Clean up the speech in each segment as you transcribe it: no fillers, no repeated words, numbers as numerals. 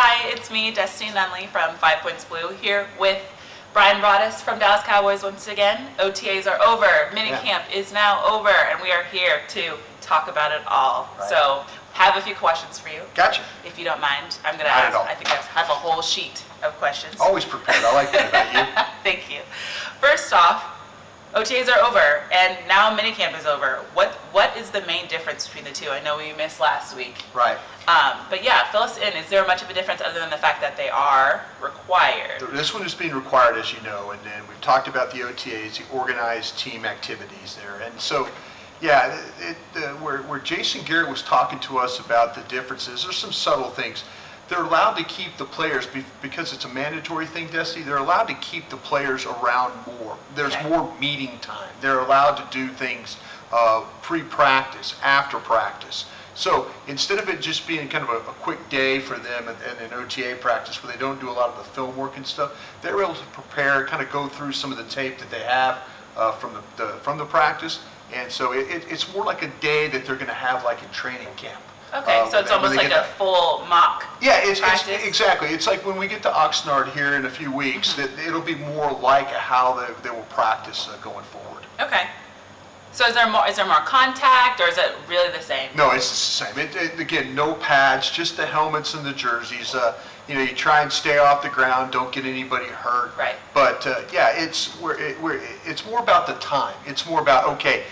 Hi, it's me, Destiny Nunley from 5 Points Blue, here with Brian Broaddus from Dallas Cowboys once again. OTAs are over, minicamp is now over, and we are here to talk about it all. Right. So, have a few questions for you. Gotcha. If you don't mind, I'm going to ask. I think I have a whole sheet of questions. Always prepared. I like that about you. Thank you. First off, OTAs are over, and now minicamp is over. What is the main difference between the two? I know we missed last week. Right. But yeah, fill us in. Is there much of a difference other than the fact that they are required? This one is being required, as you know, and then we've talked about the OTAs, the organized team activities there. And so, yeah, where Jason Garrett was talking to us about the differences, there's some subtle things. They're allowed to keep the players, because it's a mandatory thing, Destiny, they're allowed to keep the players around more. There's more meeting time. They're allowed to do things pre-practice, after practice. So instead of it just being kind of a quick day for them and an OTA practice where they don't do a lot of the film work and stuff, they're able to prepare, kind of go through some of the tape that they have from the practice. And so it's more like a day that they're going to have like in training camp. Okay, so it's almost like a full mock practice? It's exactly. It's like when we get to Oxnard here in a few weeks, that it'll be more like how they will practice going forward. Okay. So is there more contact, or is it really the same? No, it's the same. Again, no pads, just the helmets and the jerseys. You try and stay off the ground, don't get anybody hurt. Right. But yeah, it's more about the time. It's more about okay,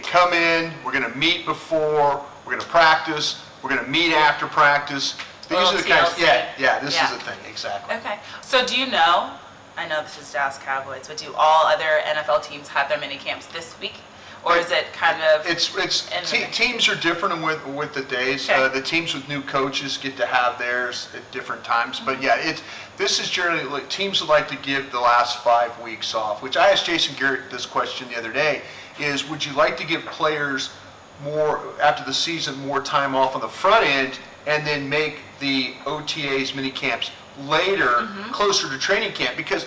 come in. We're going to meet before. We're going to practice. We're going to meet after practice. These are the kinds. This is the thing exactly. Okay. So do you know? I know this is Dallas Cowboys, but do all other NFL teams have their mini camps this week? Or is it kind of? Teams are different with the days. Okay. The teams with new coaches get to have theirs at different times. But yeah, this is generally like teams would like to give the last 5 weeks off. Which I asked Jason Garrett this question the other day: is would you like to give players more after the season, more time off on the front end, and then make the OTAs mini camps later, closer to training camp? Because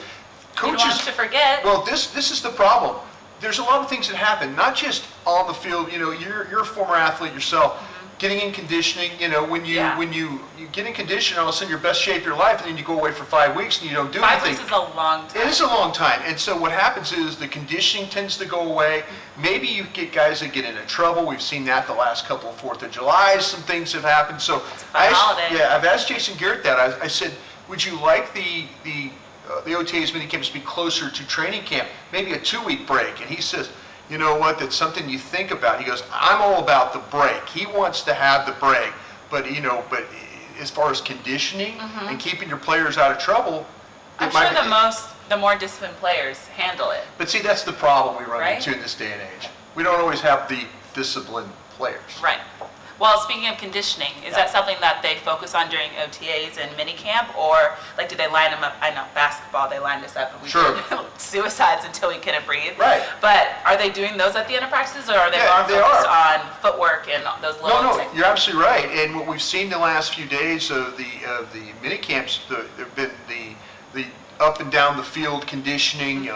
coaches, you don't want to forget. Well, this is the problem. There's a lot of things that happen, not just on the field. You're a former athlete yourself. Getting in conditioning, when you get in condition, all of a sudden you're best shape of your life, and then you go away for 5 weeks and you don't do anything. 5 weeks is a long time. It is a long time, and so what happens is the conditioning tends to go away. Maybe you get guys that get into trouble. We've seen that the last couple of 4th of July. Some things have happened. So it's a fun holiday. Yeah, I've asked Jason Garrett that. I said, would you like the OTAs minicamps to be closer to training camp, maybe a 2-week break? And he says, you know what, that's something you think about. He goes, I'm all about the break. He wants to have the break, but as far as conditioning and keeping your players out of trouble, I'm sure the more disciplined players handle it. But see, that's the problem we run into in this day and age. We don't always have the disciplined players. Right. Well, speaking of conditioning, is that something that they focus on during OTAs and minicamp, or do they line them up? I know basketball, they lined us up and we did suicides until we couldn't breathe. Right. But are they doing those at the end of practices, or are they more focused on footwork and those little techniques? You're absolutely right. And what we've seen the last few days of the minicamps, there've been the up and down the field conditioning,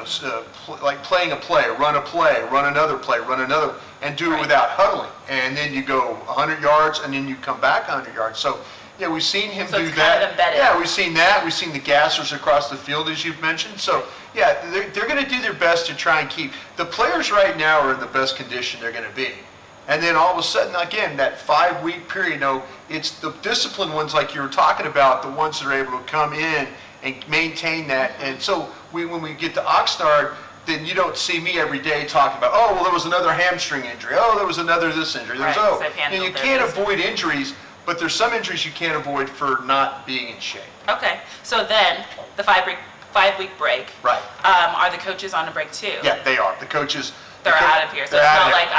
like playing a play, run another play, run another, and do it without huddling. And then you go 100 yards, and then you come back 100 yards. So, yeah, we've seen him do it's that. Kind of embedded. Yeah, we've seen that. We've seen the gassers across the field, as you've mentioned. So, yeah, they're going to do their best to try and keep. The players right now are in the best condition they're going to be. And then all of a sudden, again, that 5-week period, it's the disciplined ones like you were talking about, the ones that are able to come in and maintain that. And so when we get to Oxnard, then you don't see me every day talking about, oh, well, there was another hamstring injury. Oh, there was another this injury. You can't avoid injuries, but there's some injuries you can't avoid for not being in shape. Okay, so then the 5-week break. Right. Are the coaches on a break too? Yeah, they are. The coaches. They're out of here. So it's not like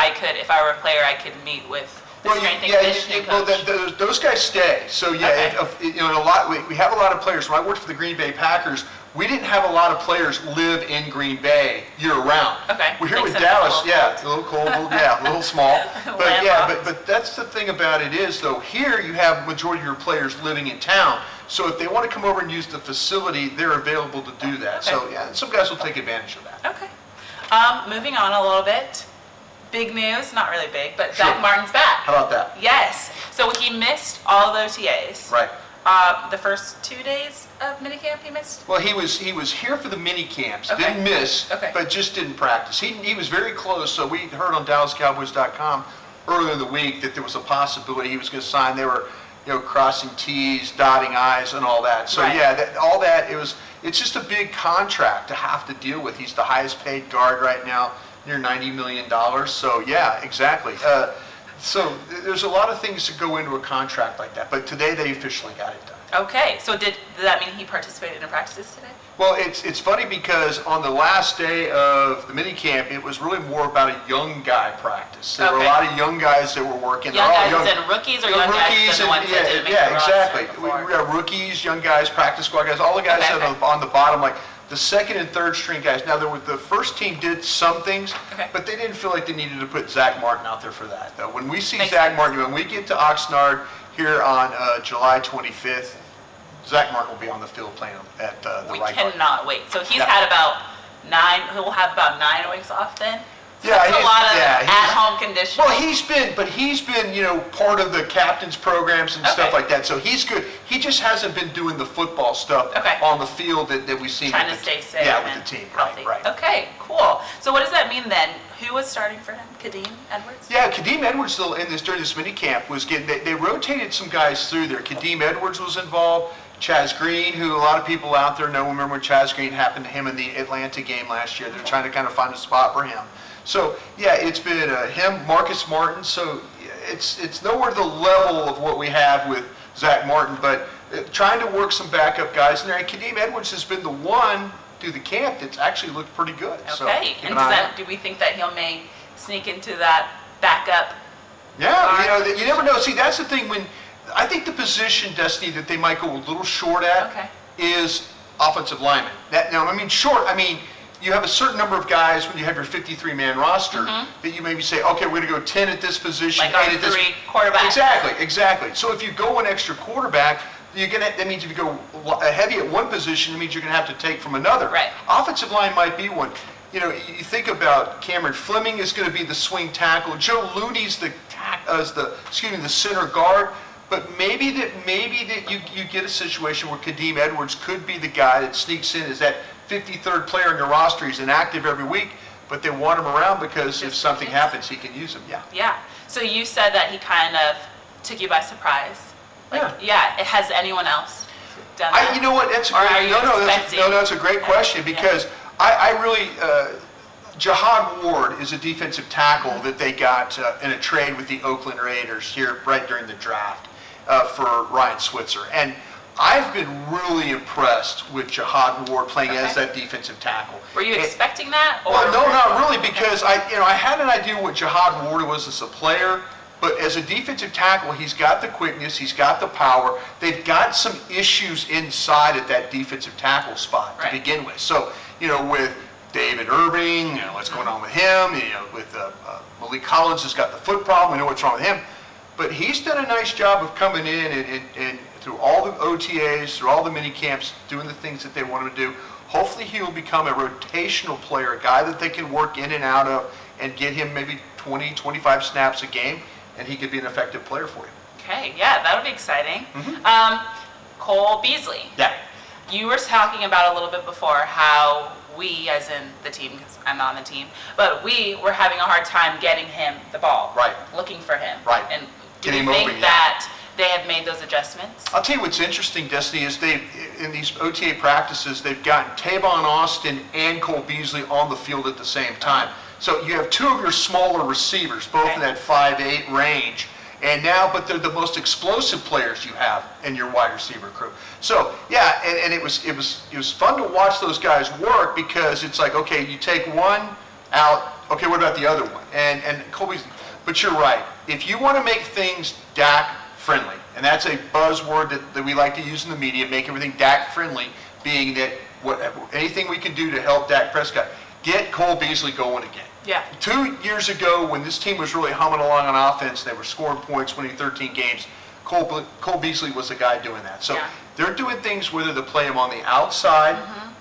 if I were a player, I could meet with the strength and conditioning coach. Those guys stay. So yeah, we have a lot of players. When I worked for the Green Bay Packers, we didn't have a lot of players live in Green Bay year round. Okay. We're here with Dallas. It's a little cold. A little small. But that's the thing about it is though, here you have majority of your players living in town. So if they want to come over and use the facility, they're available to do that. Okay. So yeah, some guys will take advantage of that. Okay. Moving on a little bit. Big news, not really big, but Zach Martin's back. How about that? Yes. So he missed all the OTAs. Right. the first 2 days of minicamp he missed? Well, he was here for the mini camps, Okay. didn't miss, Okay. but just didn't practice. He was very close. So we heard on DallasCowboys.com earlier in the week that there was a possibility he was going to sign. They were, crossing T's, dotting I's, and all that. So Right. yeah, it's just a big contract to have to deal with. He's the highest paid guard right now, near $90 million. So yeah, exactly. So there's a lot of things that go into a contract like that. But today they officially got it done. Okay, so did that mean he participated in practices today? Well, it's funny because on the last day of the minicamp, it was really more about a young guy practice. There were a Okay. lot of young guys that were working. Young They're all guys and rookies, or young guys rookies and the ones that didn't make the roster exactly. before? We have rookies, young guys, practice squad guys, all the guys Okay, that okay. are on the bottom, like the second and third string guys. Now, the first team did some things, Okay. but they didn't feel like they needed to put Zach Martin out there for that. Though when we see Makes Zach sense. Martin, when we get to Oxnard here on July 25th, Zach Martin will be on the field playing at the We right guard. cannot wait. So he's Yeah. had about he'll have about 9 weeks off then? So Yeah, that's a he's- lot of yeah, he's- at-home conditioning. Well, he's been, part of the captain's programs and stuff Okay. like that, so he's good. He just hasn't been doing the football stuff Okay. on the field that we've seen. Trying with to the stay t- safe Yeah, and with the team, healthy. right. Okay, cool. So what does that mean then? Who was starting for him? Kadeem Edwards? Yeah, Kadeem Edwards still during this mini camp was getting, they rotated some guys through there. Kadeem Edwards was involved, Chaz Green, who a lot of people out there know, remember when Chaz Green happened to him in the Atlanta game last year. They're trying to kind of find a spot for him. So, yeah, it's been him, Marcus Martin, so it's nowhere to the level of what we have with Zach Martin, but trying to work some backup guys in there. And Kadeem Edwards has been the one through the camp that's actually looked pretty good. So Okay, keep and an eye on it. do we think that he'll may sneak into that backup? Yeah, you never know. See, that's the thing when I think the position, Destiny, that they might go a little short at Okay. is offensive lineman. Short, you have a certain number of guys when you have your 53-man roster that you maybe say, okay, we're going to go 10 at this position, Like our 8 at this. 3 quarterbacks. Exactly. So if you go an extra quarterback, that means if you go heavy at one position, it means you're going to have to take from another. Right. Offensive line might be one. You think about Cameron Fleming is going to be the swing tackle. Joe Looney's the center guard. But maybe that you get a situation where Kadeem Edwards could be the guy that sneaks in as that 53rd player in your roster. He's inactive every week, but they want him around because if Just something in case. happens, he can use him. Yeah. Yeah. So you said that he kind of took you by surprise. Has anyone else done that? You know what? That's a Or great. are you expecting? That's a great question because I really. Jihad Ward is a defensive tackle that they got in a trade with the Oakland Raiders here right during the draft for Ryan Switzer. And I've been really impressed with Jihad Ward playing as that defensive tackle. Were you expecting that? Or Well, no, not really, because I had an idea what Jihad Ward was as a player, but as a defensive tackle, he's got the quickness, he's got the power. They've got some issues inside at that defensive tackle spot to begin with. So, with David Irving, what's going on with him, with Malik Collins has got the foot problem, we know what's wrong with him. But he's done a nice job of coming in and through all the OTAs, through all the mini camps, doing the things that they want him to do. Hopefully he will become a rotational player, a guy that they can work in and out of and get him maybe 20, 25 snaps a game, and he could be an effective player for you. Okay, yeah, that would be exciting. Cole Beasley. Yeah. You were talking about a little bit before how we, as in the team, because I'm not on the team, but we were having a hard time getting him the ball. Right. Looking for him. Right. And do Get you him think open, that they have made those adjustments? I'll tell you what's interesting, Destiny, is in these OTA practices, they've gotten Tavon Austin and Cole Beasley on the field at the same time. So you have two of your smaller receivers, both in that 5'8" range. And now, but they're the most explosive players you have in your wide receiver crew. So yeah, and it was fun to watch those guys work because it's like, okay, you take one out, okay, what about the other one? And Cole Beasley, but you're right. If you want to make things Dak friendly, and that's a buzzword that we like to use in the media, make everything Dak friendly, being that anything we can do to help Dak Prescott, get Cole Beasley going again. Yeah. 2 years ago, when this team was really humming along on offense, they were scoring points, winning 13 games, Cole Beasley was the guy doing that. So they're doing things whether to play him on the outside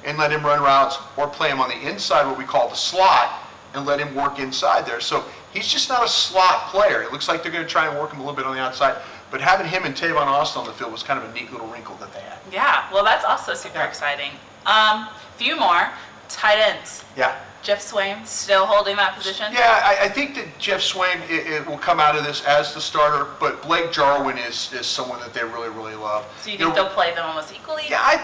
and let him run routes, or play him on the inside, what we call the slot, and let him work inside there. So he's just not a slot player. It looks like they're going to try and work him a little bit on the outside. But having him and Tavon Austin on the field was kind of a neat little wrinkle that they had. Yeah, well, that's also super exciting. Few more. Tight ends. Yeah. Jeff Swaim still holding that position? Yeah, I think that Jeff Swaim it will come out of this as the starter, but Blake Jarwin is someone that they really, really love. So you think they'll play them almost equally? Yeah,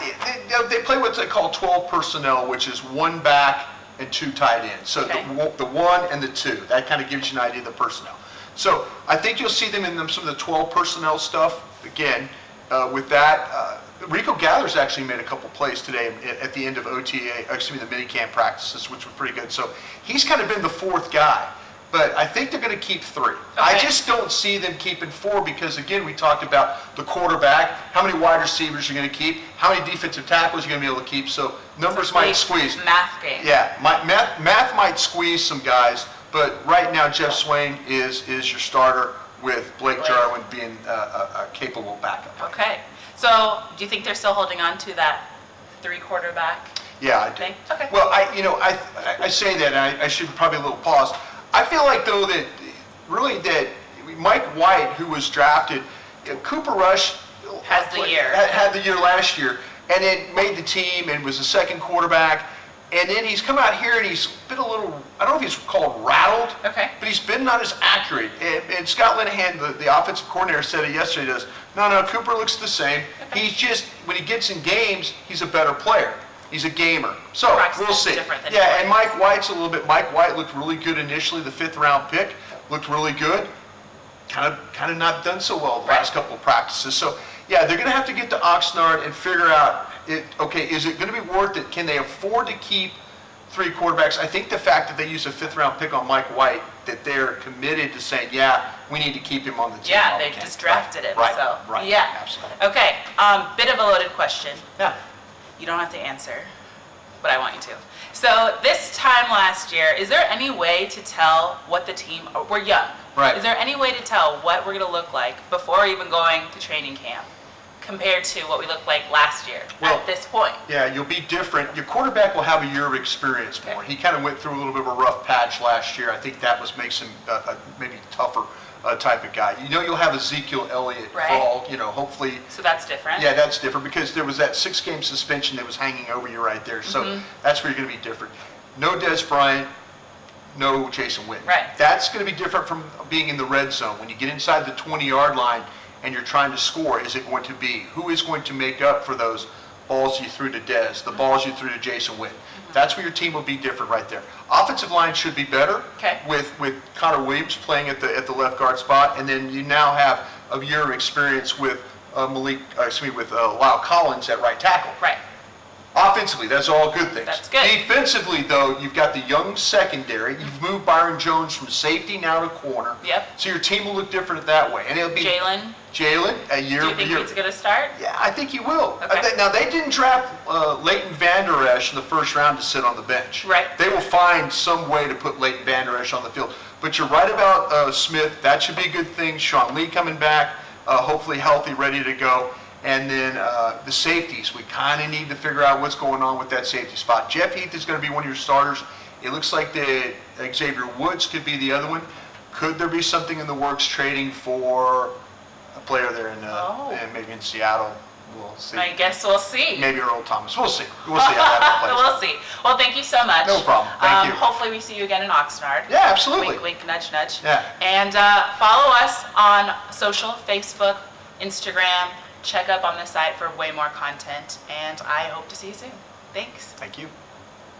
they play what they call 12 personnel, which is one back and two tight ends. So the one and the two, that kind of gives you an idea of the personnel. So I think you'll see them in some of the 12 personnel stuff. Again, with that, Rico Gathers actually made a couple plays today at the end of the minicamp practices, which were pretty good. So he's kind of been the fourth guy, but I think they're going to keep three. Okay. I just don't see them keeping four because, again, we talked about the quarterback, how many wide receivers you're going to keep, how many defensive tackles you're going to be able to keep. So numbers might squeeze. Math game. Yeah, math might squeeze some guys, but right now Jeff Swaim is your starter with Blake Jarwin being a capable backup. Okay. So, do you think they're still holding on to that three quarterback? Yeah, I do. Okay. Well, I say that, and I should probably a little pause. I feel like though that Mike White, who was drafted, Cooper Rush had the year last year, and then made the team and was the second quarterback. And then he's come out here and he's been a little, I don't know if he's called rattled, okay, but he's been not as accurate. And Scott Linehan, the offensive coordinator, said it yesterday, no, Cooper looks the same. Okay. He's just, when he gets in games, he's a better player. He's a gamer. So we'll see. Yeah, and Mike White's Mike White looked really good initially, the 5th round pick, looked really good. Kind of not done so well the last couple of practices. So yeah, they're going to have to get to Oxnard and figure out, is it going to be worth it? Can they afford to keep three quarterbacks? I think the fact that they used a 5th round pick on Mike White, that they're committed to saying, yeah, we need to keep him on the team. Yeah, they just drafted him. Right, so. right, yeah. Absolutely. Okay, bit of a loaded question. Yeah. You don't have to answer, but I want you to. So this time last year, is there any way to tell what the team, we're young. Right. Is there any way to tell what we're going to look like before even going to training camp compared to what we looked like last year at this point? Yeah, you'll be different. Your quarterback will have a year of experience more. He kind of went through a little bit of a rough patch last year. I think that makes him maybe tougher type of guy. You'll have Ezekiel Elliott fall, hopefully. So that's different. Yeah, that's different because there was that 6-game suspension that was hanging over you right there. So that's where you're going to be different. No Des Bryant, no Jason Witten. Right. That's going to be different from being in the red zone. When you get inside the 20-yard line and you're trying to score, is it going to be? Who is going to make up for those balls you threw to Des, the balls you threw to Jason Witten? That's where your team will be different right there. Offensive line should be better with Connor Williams playing at the left guard spot, and then you now have a year of experience with Lyle Collins at right tackle. Right. Offensively, that's all good things. That's good. Defensively, though, you've got the young secondary. You've moved Byron Jones from safety now to corner. Yep. So your team will look different that way. And it'll be Jalen, a year. Do you think he's going to start? Yeah, I think he will. Okay. Now, they didn't draft Leighton Vander Esch in the first round to sit on the bench. Right. They will find some way to put Leighton Vander Esch on the field. But you're right about Smith. That should be a good thing. Sean Lee coming back, hopefully healthy, ready to go. And then the safeties, we kind of need to figure out what's going on with that safety spot. Jeff Heath is going to be one of your starters. It looks like Xavier Woods could be the other one. Could there be something in the works trading for a player there in maybe in Seattle? We'll see. I guess we'll see. Maybe Earl Thomas. We'll see. We'll see how that plays. We'll see. Well, thank you so much. No problem. Thank you. Hopefully we see you again in Oxnard. Yeah, absolutely. Wink, wink, nudge, nudge. Yeah. And follow us on social, Facebook, Instagram. Check up on the site for way more content, and I hope to see you soon. Thanks. Thank you.